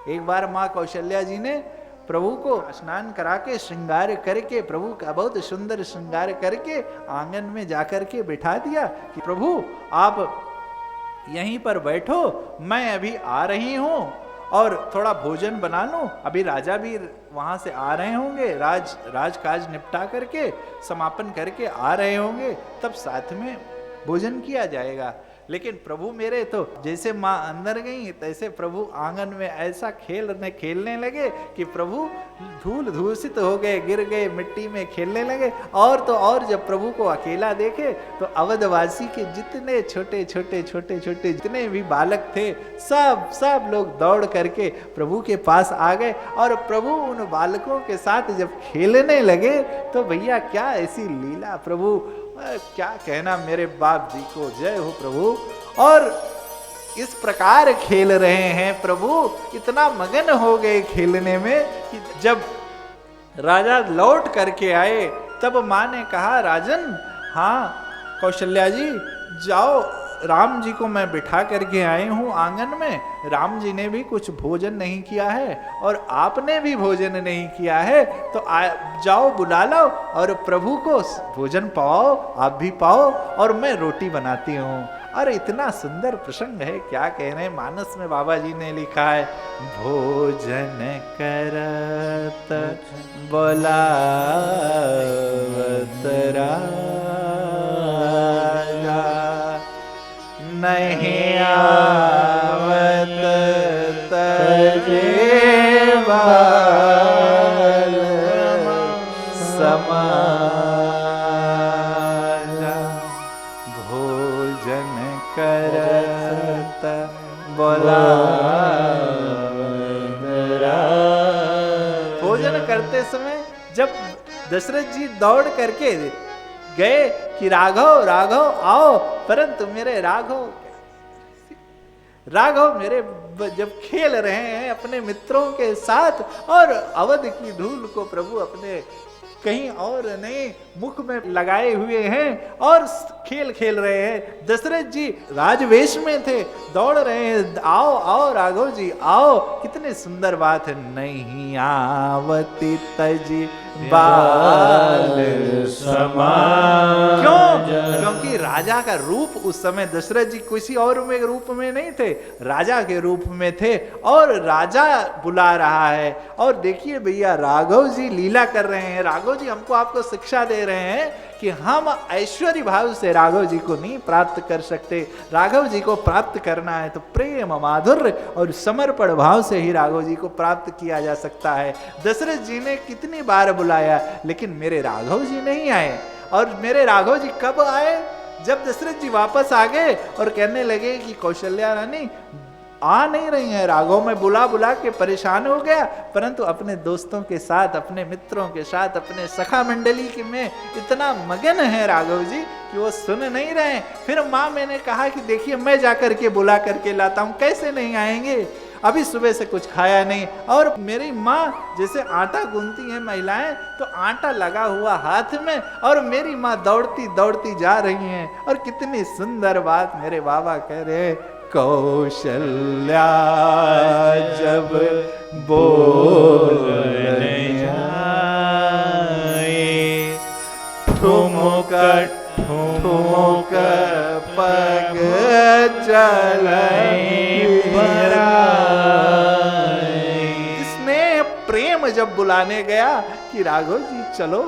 एक बार माँ कौशल्या जी ने प्रभु को स्नान करा के श्रृंगार करके, प्रभु का बहुत सुंदर श्रृंगार करके आंगन में जाकर के बिठा दिया कि प्रभु आप यहीं पर बैठो, मैं अभी आ रही हूं और थोड़ा भोजन बना लूं। अभी राजा भी वहां से आ रहे होंगे, राजकाज निपटा करके समापन करके आ रहे होंगे, तब साथ में भोजन किया जाएगा। लेकिन प्रभु मेरे तो जैसे माँ अंदर गई तैसे प्रभु आंगन में ऐसा खेलने लगे कि प्रभु धूल धूसित हो गए, गिर गए, मिट्टी में खेलने लगे। और तो और जब प्रभु को अकेला देखे तो अवधवासी के जितने छोटे छोटे जितने भी बालक थे सब लोग दौड़ करके प्रभु के पास आ गए। और प्रभु उन बालकों के साथ जब खेलने लगे तो भैया क्या ऐसी लीला, प्रभु क्या कहना मेरे बाप जी को, जय हो प्रभु। और इस प्रकार खेल रहे हैं प्रभु, इतना मगन हो गए खेलने में कि जब राजा लौट करके आए तब माँ ने कहा, राजन, हाँ कौशल्या जी जाओ, राम जी को मैं बिठा करके आई हूँ आंगन में, राम जी ने भी कुछ भोजन नहीं किया है और आपने भी भोजन नहीं किया है, तो जाओ बुला लो और प्रभु को भोजन पाओ, आप भी पाओ और मैं रोटी बनाती हूँ। और इतना सुंदर प्रसंग है, क्या कह रहे हैं, मानस में बाबा जी ने लिखा है, भोजन करत बोलावत राजा, नहीं आवत तजे बाल समाजा, भोजन करत बोलावत राजा। भोजन करते समय जब दशरथ जी दौड़ करके गए कि राघव आओ, परंतु मेरे राघव मेरे जब खेल रहे हैं अपने मित्रों के साथ और अवध की धूल को प्रभु अपने कहीं और नहीं मुख में लगाए हुए हैं और खेल रहे हैं। दशरथ जी राजवेश में थे, दौड़ रहे हैं, आओ राघव जी आओ। कितनी सुंदर बात है, नहीं आवती तजी बाल समान। क्योंकि राजा का रूप उस समय दशरथ जी किसी और में रूप में नहीं थे, राजा के रूप में थे और राजा बुला रहा है। और देखिए भैया राघव जी लीला कर रहे हैं, राघव जी हमको आपको शिक्षा दे रहे हैं कि हम ऐश्वर्य भाव से राघव जी को नहीं प्राप्त कर सकते। राघव जी को प्राप्त करना है तो प्रेम, माधुर्य और समर्पण भाव से ही राघव जी को प्राप्त किया जा सकता है। दशरथ जी ने कितनी बार बुलाया लेकिन मेरे राघव जी नहीं आए। और मेरे राघव जी कब आए? जब दशरथ जी वापस आ गए और कहने लगे कि कौशल्या रानी आ नहीं रही है। राघव में बुला के परेशान हो गया, परंतु अपने दोस्तों के साथ, अपने मित्रों के साथ, अपने सखा मंडली के में इतना मगन है राघव जी कि वो सुन नहीं रहे। फिर माँ मैंने कहा कि देखिए मैं जाकर के बुला करके लाता हूँ। कैसे नहीं आएंगे, अभी सुबह से कुछ खाया नहीं। और मेरी माँ जैसे आटा गूंथती है महिलाएं, तो आटा लगा हुआ हाथ में और मेरी माँ दौड़ती दौड़ती जा रही हैं। और कितनी सुंदर बात मेरे बाबा कह रहे हैं, कौशल्या जब बोलने जाए, ठुमक ठुमक पग चलाई इसने प्रेम जब बुलाने गया कि राघव जी चलो,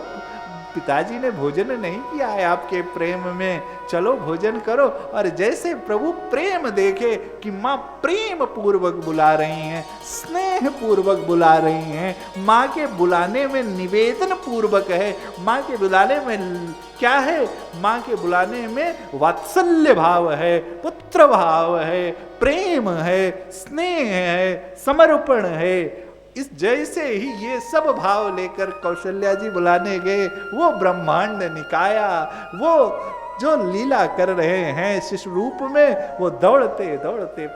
पिताजी ने भोजन नहीं किया है आपके प्रेम में, चलो भोजन करो। और जैसे प्रभु प्रेम देखे कि माँ प्रेम पूर्वक बुला रही हैं, स्नेह पूर्वक बुला रही हैं, माँ के बुलाने में निवेदन पूर्वक है। माँ के बुलाने में क्या है? माँ के बुलाने में वात्सल्य भाव है, पुत्र भाव है, प्रेम है, स्नेह है, समर्पण है। इस जैसे ही ये सब भाव लेकर कौशल्या जी बुलाने गए, वो ब्रह्मांड निकाया, वो जो लीला कर रहे हैं शिशु रूप में, वो दौड़ते दौड़ते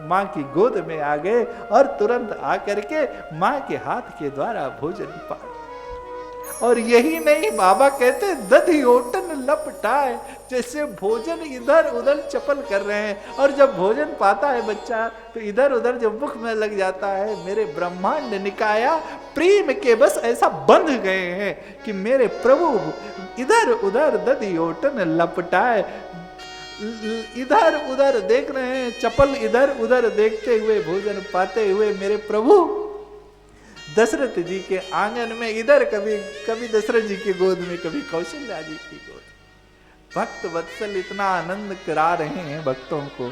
माँ की गोद में आ गए और तुरंत आकर के माँ के हाथ के द्वारा भोजन पाया। और यही नहीं, बाबा कहते दधि ओटन लपटाए, जैसे भोजन इधर उधर चपल कर रहे हैं, और जब भोजन पाता है बच्चा तो इधर उधर जब मुख में लग जाता है, मेरे ब्रह्मांड निकाया प्रेम के बस ऐसा बंध गए हैं कि मेरे प्रभु इधर उधर दधि ओटन लपटाए, इधर उधर देख रहे हैं, चपल इधर उधर देखते हुए भोजन पाते हुए मेरे प्रभु दशरथ जी के आंगन में, इधर कभी दशरथ जी की गोद में, कभी कौशल्या जी की गोद। भक्त वत्सल इतना आनंद करा रहे हैं भक्तों को।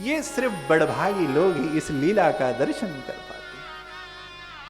ये सिर्फ बड़भागी लोग ही इस लीला का दर्शन कर पाए।